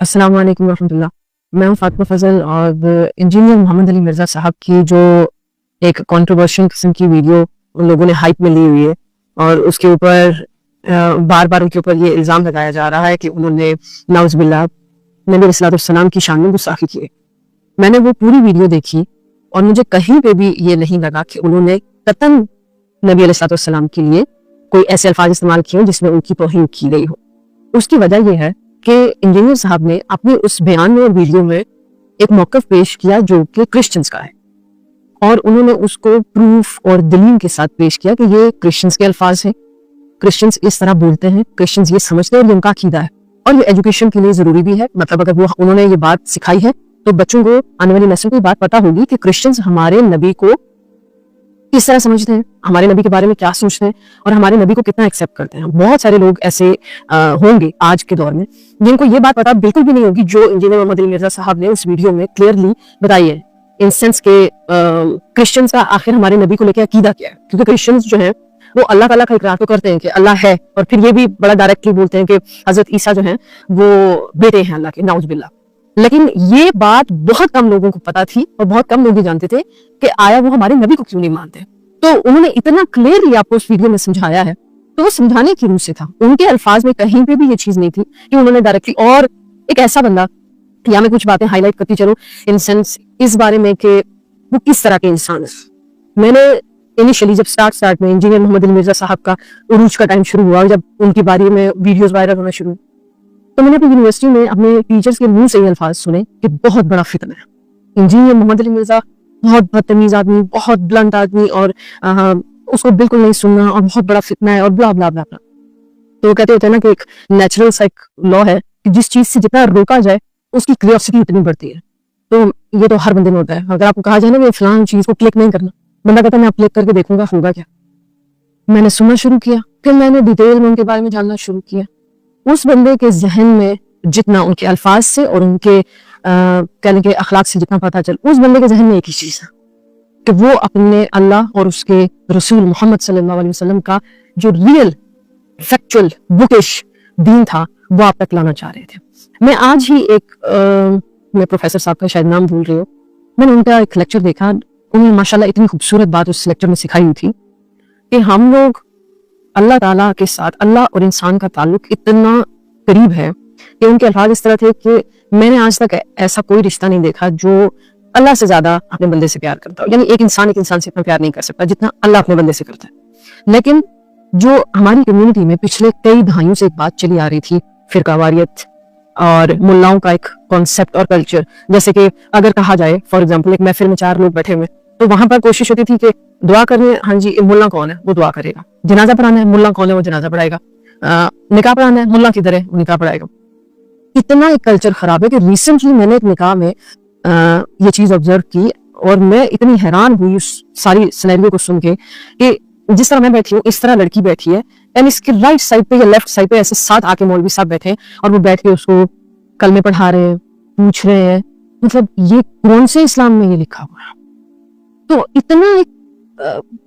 السلام علیکم ورحمۃ اللہ. میں ہوں فاطمہ فضل اور انجینئر محمد علی مرزا صاحب کی جو ایک کنٹروورشل قسم کی ویڈیو ان لوگوں نے ہائپ میں لی ہوئی ہے اور اس کے اوپر بار بار ان کے اوپر یہ الزام لگایا جا رہا ہے کہ انہوں نے نعوذ باللہ نبی علیہ الصلوۃ والسلام کی شان میں گستاخی کی ہے. میں نے وہ پوری ویڈیو دیکھی اور مجھے کہیں پہ بھی یہ نہیں لگا کہ انہوں نے قطعاً نبی علیہ الصلوۃ والسلام کے لیے کوئی ایسے الفاظ استعمال کیے جس میں ان کی توہین کی گئی ہو. اس کی وجہ یہ ہے کہ انجینئر صاحب نے اپنے اس بیان میں اور ویڈیو میں ایک موقف پیش کیا جو کہ کرسچنز کا ہے اور انہوں نے اس کو پروف اور دلیل کے ساتھ پیش کیا کہ یہ کرسچنز کے الفاظ ہیں, کرسچنز اس طرح بولتے ہیں, کرسچنز یہ سمجھتے ہیں اور یہ ان کا عقیدہ ہے اور یہ ایجوکیشن کے لیے ضروری بھی ہے. مطلب اگر وہ انہوں نے یہ بات سکھائی ہے تو بچوں کو آنے والی نسل کو یہ بات پتہ ہوگی کہ کرسچنز ہمارے نبی کو کس طرح سمجھتے ہیں, ہمارے نبی کے بارے میں کیا سوچتے ہیں اور ہمارے نبی کو کتنا ایکسیپٹ کرتے ہیں. بہت سارے لوگ ایسے ہوں گے آج کے دور میں جن کو یہ بات پتہ بالکل بھی نہیں ہوگی جو انجینئر محمد علی مرزا صاحب نے اس ویڈیو میں کلیئرلی بتائی ہے ان سینس کہ کرسچنز کا آخر ہمارے نبی کو لے کے عقیدہ کیا ہے. کیونکہ کرسچنز جو ہیں وہ اللہ تعالیٰ کا اقرار تو کرتے ہیں کہ اللہ ہے اور پھر یہ بھی بڑا ڈائریکٹلی بولتے ہیں کہ حضرت عیسیٰ جو ہیں وہ بیٹے ہیں اللہ کے, نعوذ باللہ. لیکن یہ بات بہت کم لوگوں کو پتہ تھی اور بہت کم لوگ یہ جانتے تھے کہ آیا وہ ہمارے نبی کو کیوں نہیں مانتے. تو انہوں نے اتنا کلیئرلی آپ کو اس ویڈیو میں سمجھایا ہے تو وہ سمجھانے کی روح سے تھا. ان کے الفاظ میں کہیں پہ بھی یہ چیز نہیں تھی کہ انہوں نے ڈائریکٹلی اور ایک ایسا بندہ یا میں کچھ باتیں ہائی لائٹ کرتی چلوں ان سینس اس بارے میں کہ وہ کس طرح کے انسان ہے. میں نے انیشلی جب اسٹارٹ میں انجینئر محمد علی مرزا صاحب کا عروج کا ٹائم شروع ہوا, جب ان کے بارے میں ویڈیوز وائرل ہونا شروع تو میں نے اپنی یونیورسٹی میں اپنے ٹیچرز کے منہ سے یہ الفاظ سنے کہ بہت بڑا فتنہ ہے, انجینئر محمد علی مرزا بہت بدتمیز آدمی, بہت بلنٹ آدمی اور اس کو بالکل نہیں سننا اور بہت بڑا فتنہ ہے اور بلا بلا بلا بلا. تو وہ کہتے ہوتے ہیں نا کہ ایک نیچرل سا ایک لا ہے کہ جس چیز سے جتنا روکا جائے اس کی کیوریوسٹی اتنی بڑھتی ہے. تو یہ تو ہر بندے میں ہوتا ہے. اگر آپ کو کہا جائے نا کہ فلاں چیز کو کلک نہیں کرنا, بندہ کہتا ہے میں کلک کر کے دیکھوں گا ہوگا کیا. میں نے سننا شروع کیا, پھر میں نے ڈیٹیل میں ان کے بارے میں جاننا شروع کیا. اس بندے کے ذہن میں جتنا ان کے الفاظ سے اور ان کے کہنے کے اخلاق سے جتنا پتہ چل, اس بندے کے ذہن میں ایک ہی چیز ہے کہ وہ اپنے اللہ اور اس کے رسول محمد صلی اللہ علیہ وسلم کا جو ریئل فیکچول بکش دین تھا وہ آپ تک لانا چاہ رہے تھے. میں آج ہی ایک میں پروفیسر صاحب کا شاید نام بھول رہی ہوں, میں نے ان کا ایک لیکچر دیکھا. انہوں نے ماشاءاللہ اتنی خوبصورت بات اس لیکچر میں سکھائی ہوئی تھی کہ ہم لوگ اللہ تعالیٰ کے ساتھ اللہ اور انسان کا تعلق اتنا قریب ہے کہ ان کے الفاظ اس طرح تھے کہ میں نے آج تک ایسا کوئی رشتہ نہیں دیکھا جو اللہ سے زیادہ اپنے بندے سے پیار کرتا ہو. یعنی ایک انسان سے اتنا پیار نہیں کر سکتا جتنا اللہ اپنے بندے سے کرتا ہے. لیکن جو ہماری کمیونٹی میں پچھلے کئی دہائیوں سے ایک بات چلی آ رہی تھی, فرقہ واریت اور ملاؤں کا ایک کانسیپٹ اور کلچر, جیسے کہ اگر کہا جائے فار ایگزامپل ایک محفل میں 4 لوگ بیٹھے ہوئے تو وہاں پر کوشش ہوتی تھی کہ دعا کرنے, ہاں جی ملا کون ہے وہ دعا کرے گا, جنازہ پڑھانا ہے ملا کون ہے وہ جنازہ پڑھائے گا, نکاح پڑھانا ہے ملا کدھر ہے وہ نکاح پڑھائے گا. اتنا ایک کلچر خراب ہے کہ ریسنٹلی میں نے ایک نکاح میں یہ چیز آبزرو کی اور میں اتنی حیران ہوئی اس ساری سینیریو کو سن کے کہ جس طرح میں بیٹھی ہوں اس طرح لڑکی بیٹھی ہے اینڈ اس کے رائٹ سائڈ پہ یا لیفٹ سائڈ پہ ایسے 7 آ کے مولوی صاحب بیٹھے ہیں اور وہ بیٹھ کے اس کو کلمے پڑھا رہے ہیں, پوچھ رہے ہیں. مطلب یہ کون سے اسلام میں یہ لکھا ہوا ہے؟ تو اتنا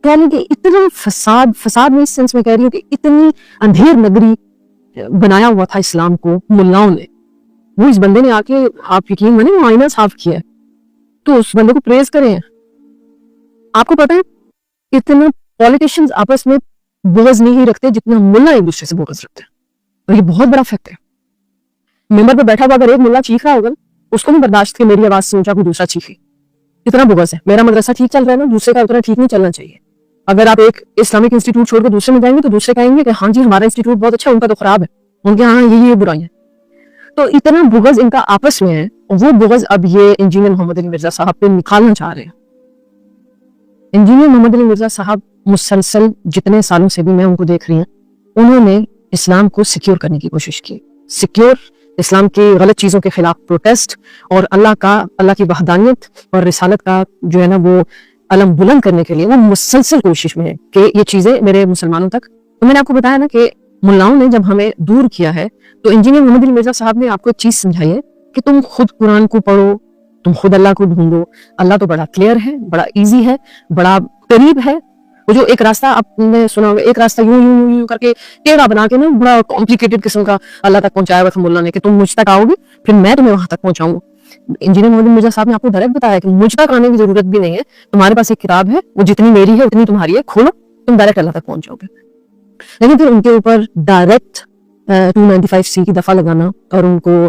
کہہ لیں کہ اتنا فساد میں اس سینس میں کہہ رہی ہوں کہ اتنی اندھیر نگری بنایا ہوا تھا اسلام کو ملاؤں نے. وہ اس بندے نے آ کے, آپ یقین مانیں, وہ آئینہ صاف کیا ہے. تو اس بندے کو پریز کریں. آپ کو پتہ ہے اتنا پولیٹیشنز آپس میں بغض نہیں رکھتے جتنا ملا ایک دوسرے سے بغض رکھتے ہیں. اور یہ بہت بڑا فیکٹ ہے. ممبر پہ بیٹھا ہوا اگر ایک ملا چیخ رہا ہوگا اس کو بھی برداشت کہ میری آواز سے اونچا کوئی دوسرا چیخے, اتنا بغض ہے. میرا مدرسہ ٹھیک چل رہا ہے نا, دوسرے کا اتنا ٹھیک نہیں چلنا چاہیے. اگر آپ ایک اسلامک انسٹیٹیوٹ چھوڑ کے دوسرے میں جائیں گے تو دوسرے کہیں گے کہ ہاں جی ہمارا انسٹیٹیوٹ بہت اچھا, ان کا تو خراب ہے, ان کے ہاں یہ برائیاں. تو اتنا بغض ان کا آپس میں ہے, وہ بغض اب یہ انجینئر محمد علی مرزا صاحب پہ نکالنا چاہ رہے ہیں. انجینئر محمد علی مرزا صاحب مسلسل جتنے سالوں سے بھی میں ان کو دیکھ رہی ہوں, انہوں نے اسلام کو سیکیور کرنے کی کوشش کی. سیکیور اسلام کی غلط چیزوں کے خلاف پروٹیسٹ اور اللہ کی وحدانیت اور رسالت کا جو ہے نا وہ علم بلند کرنے کے لیے وہ مسلسل کوشش میں ہے کہ یہ چیزیں میرے مسلمانوں تک. تو میں نے آپ کو بتایا نا کہ ملاؤں نے جب ہمیں دور کیا ہے تو انجینئر محمد علی مرزا صاحب نے آپ کو ایک چیز سمجھائی ہے کہ تم خود قرآن کو پڑھو, تم خود اللہ کو ڈھونڈو. اللہ تو بڑا کلیئر ہے, بڑا ایزی ہے, بڑا قریب ہے, وہ جو ایک راستہ آپ نے سنا ہوگا, ایک راستہ یوں یوں یوں کر کے ٹیڑھا بنا کے نا بڑا کمپلیکیٹڈ قسم کا اللہ تک پہنچایا ہوا تھا مولانا نے کہ تم مجھ تک آؤ گے پھر میں تمہیں وہاں تک پہنچاؤں گا. انجینئر محمد مرزا صاحب نے آپ کو ڈائریکٹ بتایا کہ مجھ تک آنے کی ضرورت بھی نہیں ہے, تمہارے پاس ایک کتاب ہے, وہ جتنی میری ہے اتنی تمہاری ہے, کھولو تم ڈائریکٹ اللہ تک پہنچ جاؤ گے. لیکن پھر ان کے اوپر ڈائریکٹ 295C کی دفعہ لگانا اور ان کو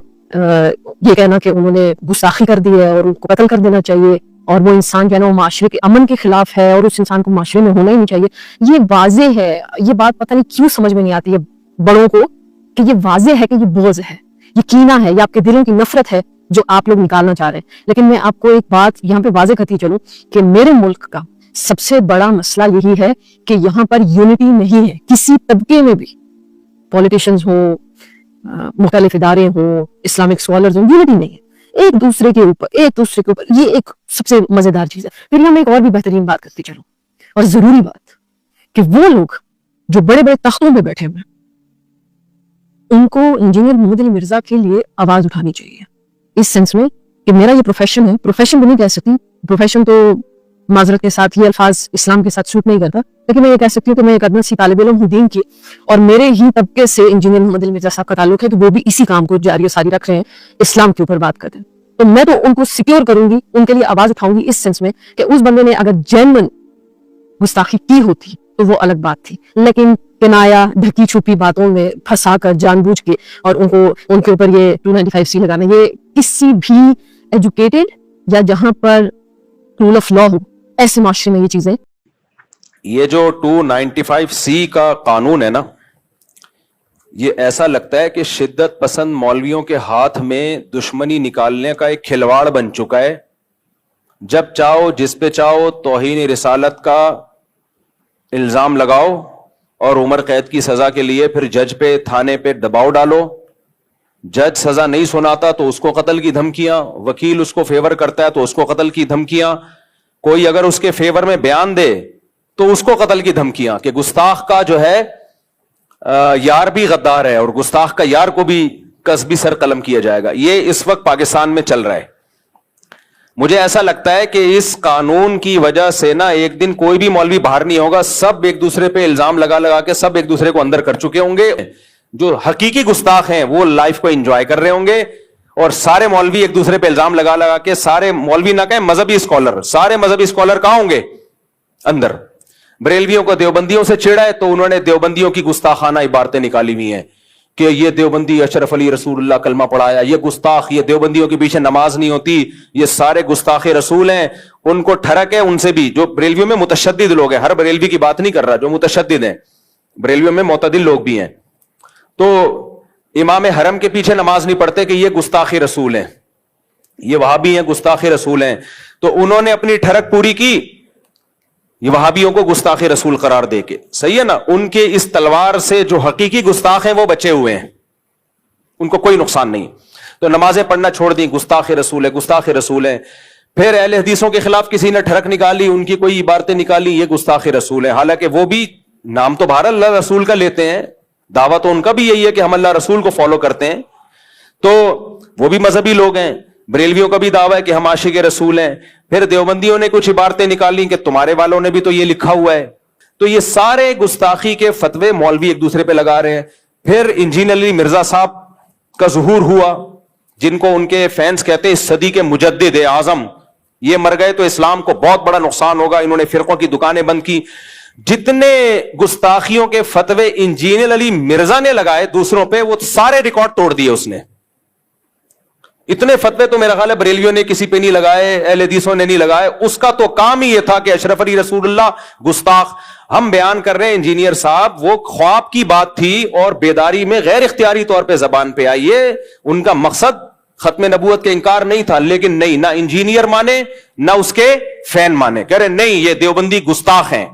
یہ کہنا کہ انہوں نے گستاخی کر دی ہے اور ان کو قتل کر دینا چاہیے, اور وہ انسان جو ہے نا وہ معاشرے کے امن کے خلاف ہے اور اس انسان کو معاشرے میں ہونا ہی نہیں چاہیے, یہ واضح ہے. یہ بات پتہ نہیں کیوں سمجھ میں نہیں آتی ہے بڑوں کو کہ یہ واضح ہے کہ یہ بغض ہے, یہ کینہ ہے, یہ آپ کے دلوں کی نفرت ہے جو آپ لوگ نکالنا چاہ رہے ہیں. لیکن میں آپ کو ایک بات یہاں پہ واضح کرتی چلوں کہ میرے ملک کا سب سے بڑا مسئلہ یہی ہے کہ یہاں پر یونٹی نہیں ہے کسی طبقے میں بھی, پولیٹیشینز ہوں, مختلف ادارے ہوں, اسلامک اسکالرز ہوں, یونٹی نہیں ہے ایک دوسرے کے اوپر. یہ ایک سب سے مزیدار چیز ہے. پھر ہم ایک اور بھی بہترین بات کرتی چلوں, اور ضروری بات, کہ وہ لوگ جو بڑے بڑے تختوں پہ بیٹھے ہوئے ان کو انجینئر محمد علی مرزا کے لیے آواز اٹھانی چاہیے, اس سینس میں کہ میرا یہ پروفیشن ہے, پروفیشن بھی نہیں کہہ سکتی, پروفیشن تو معذرت کے ساتھ یہ الفاظ اسلام کے ساتھ سوٹ نہیں کرتا, لیکن میں یہ کہہ سکتی ہوں کہ میں ایک ادنا سی طالب علم ہوں دین کی, اور میرے ہی طبقے سے انجینئر محمد علی مرزا صاحب کا تعلق ہے کہ وہ بھی اسی کام کو جاری و ساری رکھ رہے ہیں, اسلام کے اوپر بات کرتے ہیں. تو میں تو ان کو سیکیور کروں گی, ان کے لیے آواز اٹھاؤں گی اس سینس میں کہ اس بندے نے اگر جینوئن گستاخی کی ہوتی تو وہ الگ بات تھی, لیکن کنایا ڈھکی چھپی باتوں میں پھنسا کر جان بوجھ کے اور ان کے اوپر یہ 295C لگانا, یہ کسی بھی ایجوکیٹڈ یا جہاں پر رول آف لا ہو ایسے معاشرے میں یہ چیزیں. یہ جو 295C کا قانون ہے نا, یہ ایسا لگتا ہے کہ شدت پسند مولویوں کے ہاتھ میں دشمنی نکالنے کا ایک کھلواڑ بن چکا ہے. جب چاہو جس پہ چاہو توہین رسالت کا الزام لگاؤ اور عمر قید کی سزا کے لیے پھر جج پہ تھانے پہ دباؤ ڈالو. جج سزا نہیں سناتا تو اس کو قتل کی دھمکیاں, وکیل اس کو فیور کرتا ہے تو اس کو قتل کی دھمکیاں, کوئی اگر اس کے فیور میں بیان دے تو اس کو قتل کی دھمکیاں, کہ گستاخ کا جو ہے یار بھی غدار ہے اور گستاخ کا یار کو بھی قصبی سر قلم کیا جائے گا. یہ اس وقت پاکستان میں چل رہا ہے. مجھے ایسا لگتا ہے کہ اس قانون کی وجہ سے نا ایک دن کوئی بھی مولوی باہر نہیں ہوگا, سب ایک دوسرے پہ الزام لگا لگا کے سب ایک دوسرے کو اندر کر چکے ہوں گے. جو حقیقی گستاخ ہیں وہ لائف کو انجوائے کر رہے ہوں گے, اور سارے مولوی ایک دوسرے پہ الزام لگا لگا کے, سارے مولوی نہ کہیں مذہبی اسکالر, سارے مذہبی اسکالر کہاں ہوں گے اندر. بریلویوں کو دیوبندیوں سے چھیڑا ہے تو انہوں نے دیوبندیوں کی گستاخانہ عبارتیں نکالی ہوئی ہیں کہ یہ دیوبندی اشرف علی رسول اللہ کلمہ پڑھایا, یہ گستاخ, یہ دیوبندیوں کے پیچھے نماز نہیں ہوتی, یہ سارے گستاخ رسول ہیں. ان کو ٹھڑک ہے ان سے بھی, جو بریلویوں میں متشدد لوگ ہیں, ہر بریلوی کی بات نہیں کر رہا, جو متشدد ہیں بریلویوں میں معتدل لوگ بھی ہیں, تو امام حرم کے پیچھے نماز نہیں پڑھتے کہ یہ گستاخ رسول ہیں, یہ وہابی ہیں گستاخ رسول ہیں. تو انہوں نے اپنی ٹھڑک پوری کی یہ وہابیوں کو گستاخ رسول قرار دے کے, صحیح ہے نا. ان کے اس تلوار سے جو حقیقی گستاخ ہیں وہ بچے ہوئے ہیں, ان کو کوئی نقصان نہیں. تو نمازیں پڑھنا چھوڑ دیں, گستاخ رسول ہے گستاخ رسول ہے. پھر اہل حدیثوں کے خلاف کسی نے ٹھڑک نکالی, ان کی کوئی عبارتیں نکالی, یہ گستاخ رسول ہے. حالانکہ وہ بھی نام تو بہر اللہ رسول کا لیتے ہیں, دعویٰ تو ان کا بھی یہی ہے کہ ہم اللہ رسول کو فالو کرتے ہیں, تو وہ بھی مذہبی لوگ ہیں. بریلویوں کا بھی دعویٰ ہے کہ ہم عاشق رسول ہیں. پھر دیوبندیوں نے کچھ عبارتیں نکالی کہ تمہارے والوں نے بھی تو یہ لکھا ہوا ہے. تو یہ سارے گستاخی کے فتوے مولوی ایک دوسرے پہ لگا رہے ہیں. پھر انجینئر علی مرزا صاحب کا ظہور ہوا, جن کو ان کے فینس کہتے ہیں صدی کے مجدد اعظم. یہ مر گئے تو اسلام کو بہت بڑا نقصان ہوگا, انہوں نے فرقوں کی دکانیں بند کی. جتنے گستاخیوں کے فتوے انجینئر علی مرزا نے لگائے دوسروں پہ, وہ سارے ریکارڈ توڑ دیے اس نے. اتنے فتوے تو میرا خیال ہے بریلیوں نے کسی پہ نہیں لگائے, اہل حدیثوں نے نہیں لگائے. اس کا تو کام ہی یہ تھا کہ اشرف علی رسول اللہ گستاخ. ہم بیان کر رہے ہیں انجینئر صاحب, وہ خواب کی بات تھی اور بیداری میں غیر اختیاری طور پہ زبان پہ آئی ہے. ان کا مقصد ختم نبوت کے انکار نہیں تھا, لیکن نہیں, نہ انجینئر مانے نہ اس کے فین مانے, کہہ رہے نہیں یہ دیوبندی گستاخ ہیں.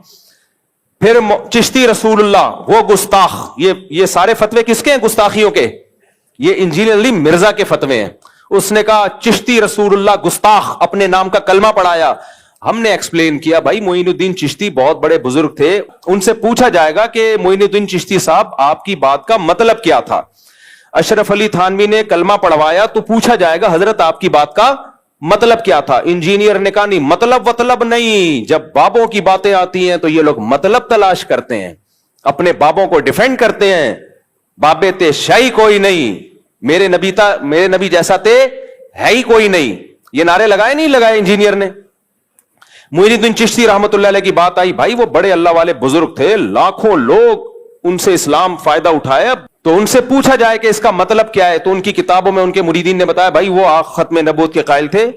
پھر چشتی رسول اللہ وہ گستاخ. یہ سارے فتوے کس کے ہیں گستاخیوں کے؟ یہ انجینئر علی مرزا کے فتوے ہیں. اس نے کہا چشتی رسول اللہ گستاخ, اپنے نام کا کلمہ پڑھایا. ہم نے ایکسپلین کیا بھائی معین الدین چشتی بہت بڑے بزرگ تھے, ان سے پوچھا جائے گا کہ معین الدین چشتی صاحب آپ کی بات کا مطلب کیا تھا. اشرف علی تھانوی نے کلمہ پڑھوایا تو پوچھا جائے گا حضرت آپ کی بات کا مطلب کیا تھا؟ انجینئر نے کہا نہیں مطلب نہیں. جب بابوں کی باتیں آتی ہیں تو یہ لوگ مطلب تلاش کرتے ہیں, اپنے بابوں کو ڈیفینڈ کرتے ہیں. بابے تے شاہی کوئی نہیں, میرے نبی جیسا تے ہے ہی کوئی نہیں. یہ نعرے لگائے نہیں لگائے انجینئر نے. معین الدین چشتی رحمت اللہ علیہ کی بات آئی, بھائی وہ بڑے اللہ والے بزرگ تھے, لاکھوں لوگ ان سے اسلام فائدہ اٹھایا, تو ان سے پوچھا جائے کہ اس کا مطلب کیا ہے, تو ان کی کتابوں میں ان کے مریدین نے بتایا بھائی وہ ختم نبوت کے قائل تھے,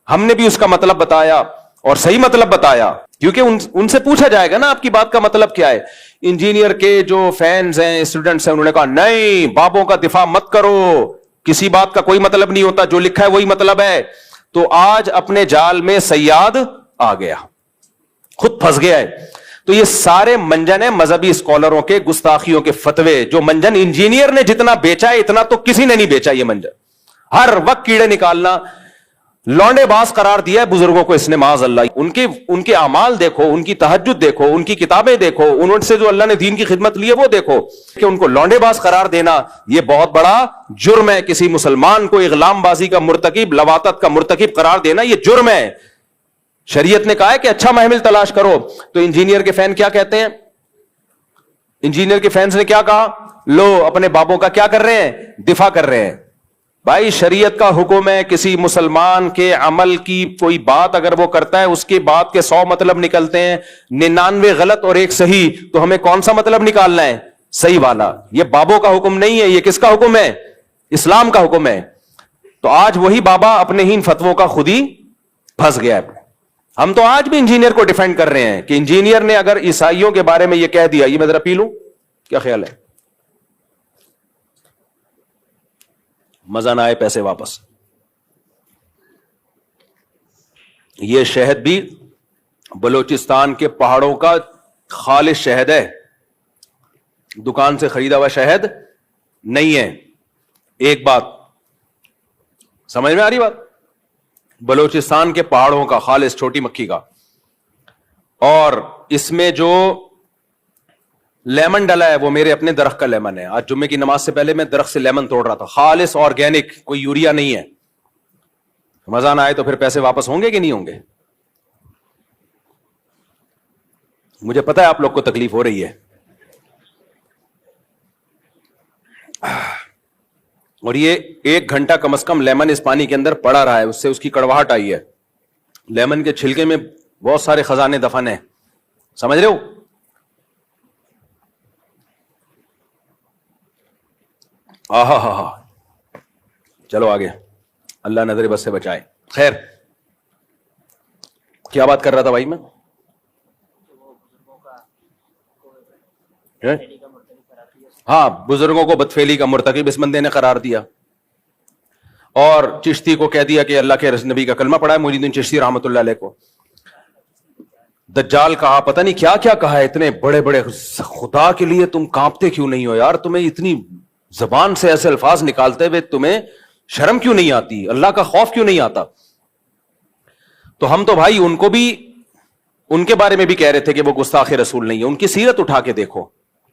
ہم نے بھی اس کا مطلب بتایا اور صحیح مطلب بتایا, کیونکہ ان سے پوچھا جائے گا نا آپ کی بات کا مطلب کیا ہے. انجینئر کے جو فینز ہیں, اسٹوڈنٹس ہیں, انہوں نے کہا نہیں بابوں کا دفاع مت کرو, کسی بات کا کوئی مطلب نہیں ہوتا, جو لکھا ہے وہی مطلب ہے. تو آج اپنے جال میں صیاد آ گیا, خود پھنس گیا ہے. تو یہ سارے منجن ہیں مذہبی اسکالروں کے گستاخیوں کے فتوے, جو منجن انجینئر نے جتنا بیچا ہے اتنا تو کسی نے نہیں بیچا. یہ منجن ہر وقت کیڑے نکالنا, لونڈے باز قرار دیا ہے بزرگوں کو اس نے معاذ اللہ. ان کے اعمال دیکھو, ان کی تہجد دیکھو, ان کی کتابیں دیکھو, انہوں سے جو اللہ نے دین کی خدمت لی ہے وہ دیکھو, کہ ان کو لونڈے باز قرار دینا یہ بہت بڑا جرم ہے. کسی مسلمان کو اغلام بازی کا مرتکب, لواطت کا مرتکب قرار دینا یہ جرم ہے. شریعت نے کہا ہے کہ اچھا محمل تلاش کرو. تو انجینئر کے فین کیا کہتے ہیں؟ انجینئر کے فینس نے کیا کہا؟ لو اپنے بابوں کا کیا کر رہے ہیں؟ دفاع کر رہے ہیں. بھائی شریعت کا حکم ہے, کسی مسلمان کے عمل کی کوئی بات اگر وہ کرتا ہے اس کے بات کے 100 مطلب نکلتے ہیں, 99 غلط اور 1 صحیح, تو ہمیں کون سا مطلب نکالنا ہے؟ صحیح والا. یہ بابوں کا حکم نہیں ہے, یہ کس کا حکم ہے؟ اسلام کا حکم ہے. تو آج وہی بابا اپنے ہی ان فتووں کا خود ہی پھنس گیا ہے. ہم تو آج بھی انجینئر کو ڈیفینڈ کر رہے ہیں کہ انجینئر نے اگر عیسائیوں کے بارے میں یہ کہہ دیا, یہ میں ذرا پی لوں, کیا خیال ہے؟ مزہ نہ آئے پیسے واپس. یہ شہد بھی بلوچستان کے پہاڑوں کا خالص شہد ہے, دکان سے خریدا ہوا شہد نہیں ہے. ایک بات سمجھ میں آ رہی بات؟ بلوچستان کے پہاڑوں کا خالص چھوٹی مکھی کا, اور اس میں جو لیمن ڈلا ہے وہ میرے اپنے درخت کا لیمن ہے. آج جمعے کی نماز سے پہلے میں درخت سے لیمن توڑ رہا تھا, خالص آرگینک, کوئی یوریا نہیں ہے. مزہ نہ آئے تو پھر پیسے واپس ہوں گے کہ نہیں ہوں گے؟ مجھے پتا ہے آپ لوگ کو تکلیف ہو رہی ہے, اور یہ 1 گھنٹہ کم از کم لیمن اس پانی کے اندر پڑا رہا ہے, اس سے اس کی کڑواہٹ آئی ہے. لیمن کے چھلکے میں بہت سارے خزانے دفن ہیں, سمجھ رہے ہو؟ ہاں چلو آگے, اللہ نظر بس سے بچائے. خیر کیا بات کر رہا تھا بھائی میں؟ ہاں, بزرگوں کو بدفعلی کا مرتکب اس بندے نے قرار دیا, اور چشتی کو کہہ دیا کہ اللہ کے نبی کا کلمہ پڑھا ہے. معین الدین چشتی رحمت اللہ علیہ کو دجال کہا, پتہ نہیں کیا کیا کہا ہے. اتنے بڑے بڑے, خدا کے لیے تم کانپتے کیوں نہیں ہو یار؟ تمہیں اتنی زبان سے ایسے الفاظ نکالتے ہوئے تمہیں شرم کیوں نہیں آتی؟ اللہ کا خوف کیوں نہیں آتا؟ تو ہم تو بھائی ان کو بھی, ان کے بارے میں بھی کہہ رہے تھے کہ وہ گستاخ رسول نہیں ہے. ان کی سیرت اٹھا کے دیکھو,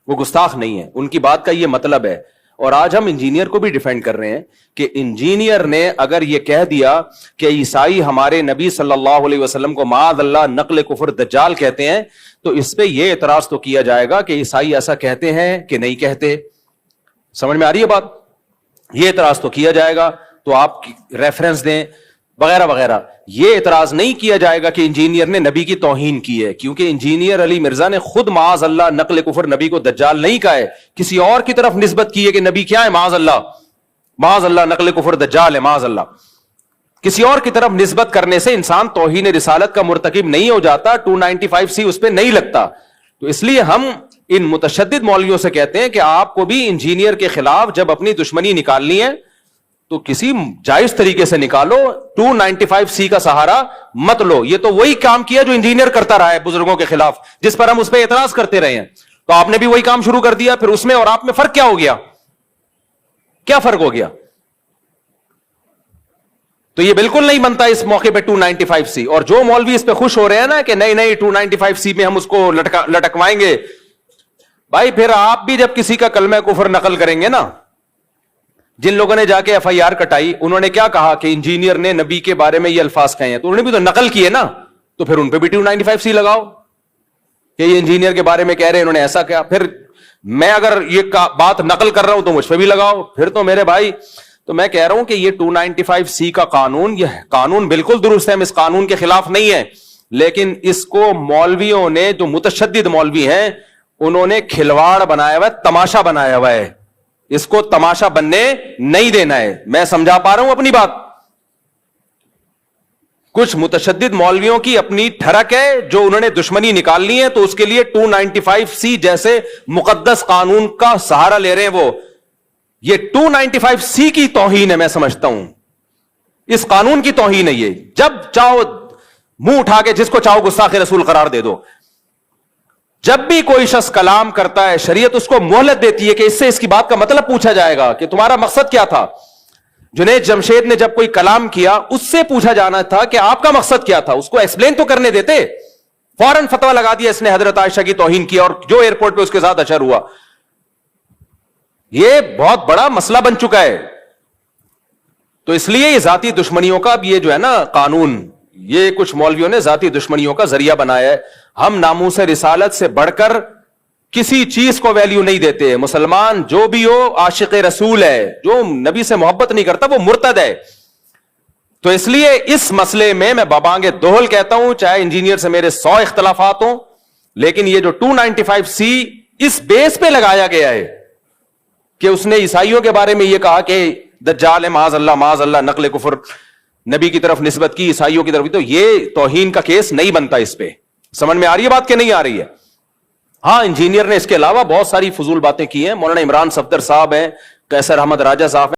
وہ گستاخ نہیں ہے, ان کی بات کا یہ مطلب ہے. اور آج ہم انجینئر کو بھی ڈیفینڈ کر رہے ہیں کہ انجینئر نے اگر یہ کہہ دیا کہ عیسائی ہمارے نبی صلی اللہ علیہ وسلم کو معاذ اللہ نقل کفر دجال کہتے ہیں, تو اس پہ یہ اعتراض تو کیا جائے گا کہ عیسائی ایسا کہتے ہیں کہ نہیں کہتے. سمجھ میں آ رہی ہے بات؟ یہ اعتراض تو کیا جائے گا, تو آپ ریفرنس دیں وغیرہ وغیرہ. یہ اعتراض نہیں کیا جائے گا کہ انجینئر نے نبی کی توہین کی ہے, کیونکہ انجینئر علی مرزا نے خود معاذ اللہ نقل کفر نبی کو دجال نہیں کہا ہے, کسی اور کی طرف نسبت کی ہے کہ نبی کیا ہے, معاذ اللہ نقل کفر دجال ہے, معاذ اللہ. کسی اور کی طرف نسبت کرنے سے انسان توہین رسالت کا مرتکب نہیں ہو جاتا, 295C اس پہ نہیں لگتا. تو اس لیے ہم ان متشدد مولویوں سے کہتے ہیں کہ آپ کو بھی انجینئر کے خلاف جب اپنی دشمنی نکالنی ہے تو کسی جائز طریقے سے نکالو, 295C کا سہارا مت لو. یہ تو وہی کام کیا جو انجینئر کرتا رہا ہے بزرگوں کے خلاف, جس پر ہم اس پہ اعتراض کرتے رہے ہیں. تو آپ نے بھی وہی کام شروع کر دیا, پھر اس میں اور آپ میں فرق کیا ہو گیا؟ کیا فرق ہو گیا؟ تو یہ بالکل نہیں بنتا اس موقع پہ 295C. اور جو مولوی اس پہ خوش ہو رہے ہیں نا کہ نہیں 295C میں ہم اس کو لٹکوائیں گے, بھائی پھر آپ بھی جب کسی کا کلمہ کفر نقل کریں گے نا, جن لوگوں نے جا کے ایف آئی آر کٹائی, انہوں نے کیا کہا کہ انجینئر نے نبی کے بارے میں یہ الفاظ کہے ہیں, تو انہوں نے بھی تو نقل کیے نا, تو پھر ان پہ بھی 295C لگاؤ کہ یہ انجینئر کے بارے میں کہہ رہے ہیں, انہوں نے ایسا کیا. پھر میں اگر یہ بات نقل کر رہا ہوں تو مجھ پہ بھی لگاؤ. پھر تو میرے بھائی, تو میں کہہ رہا ہوں کہ یہ 295C کا قانون, یہ قانون بالکل درست ہے, ہم اس قانون کے خلاف نہیں ہے, لیکن اس کو مولویوں نے, جو متشدد مولوی ہیں, انہوں نے کھلواڑ بنایا ہوا ہے, تماشا بنایا ہوا ہے. اس کو تماشا بننے نہیں دینا ہے. میں سمجھا پا رہا ہوں اپنی بات. کچھ متشدد مولویوں کی اپنی ٹھڑک ہے جو انہوں نے دشمنی نکال لی ہے, تو اس کے لیے 295C جیسے مقدس قانون کا سہارا لے رہے ہیں. وہ یہ 295C کی توہین ہے, میں سمجھتا ہوں اس قانون کی توہین ہے یہ. جب چاہو منہ اٹھا کے جس کو چاہو گستاخ رسول قرار دے دو. جب بھی کوئی شخص کلام کرتا ہے, شریعت اس کو مہلت دیتی ہے کہ اس سے اس کی بات کا مطلب پوچھا جائے گا کہ تمہارا مقصد کیا تھا. جنید جمشید نے جب کوئی کلام کیا, اس سے پوچھا جانا تھا کہ آپ کا مقصد کیا تھا, اس کو ایکسپلین تو کرنے دیتے. فوراً فتویٰ لگا دیا اس نے حضرت عائشہ کی توہین کی, اور جو ایئرپورٹ پہ اس کے ساتھ اشر ہوا. یہ بہت بڑا مسئلہ بن چکا ہے. تو اس لیے یہ ذاتی دشمنیوں کا اب یہ جو ہے نا قانون, یہ کچھ مولویوں نے ذاتی دشمنیوں کا ذریعہ بنایا ہے. ہم ناموس رسالت سے بڑھ کر کسی چیز کو ویلیو نہیں دیتے. مسلمان جو بھی ہو عاشق رسول ہے, جو نبی سے محبت نہیں کرتا وہ مرتد ہے. تو اس لیے اس مسئلے میں بابانگ دوہل کہتا ہوں, چاہے انجینئر سے میرے 100 اختلافات ہوں, لیکن یہ جو 295C اس بیس پہ لگایا گیا ہے کہ اس نے عیسائیوں کے بارے میں یہ کہا کہ دجال ہے, معاذ اللہ, نقل کفر نبی کی طرف نسبت کی, عیسائیوں کی طرف, تو یہ توہین کا کیس نہیں بنتا اس پہ. سمجھ میں آ رہی ہے بات کہ نہیں آ رہی ہے؟ ہاں, انجینئر نے اس کے علاوہ بہت ساری فضول باتیں کی ہیں. مولانا عمران صفدر صاحب ہیں, قیصر احمد راجہ صاحب ہیں,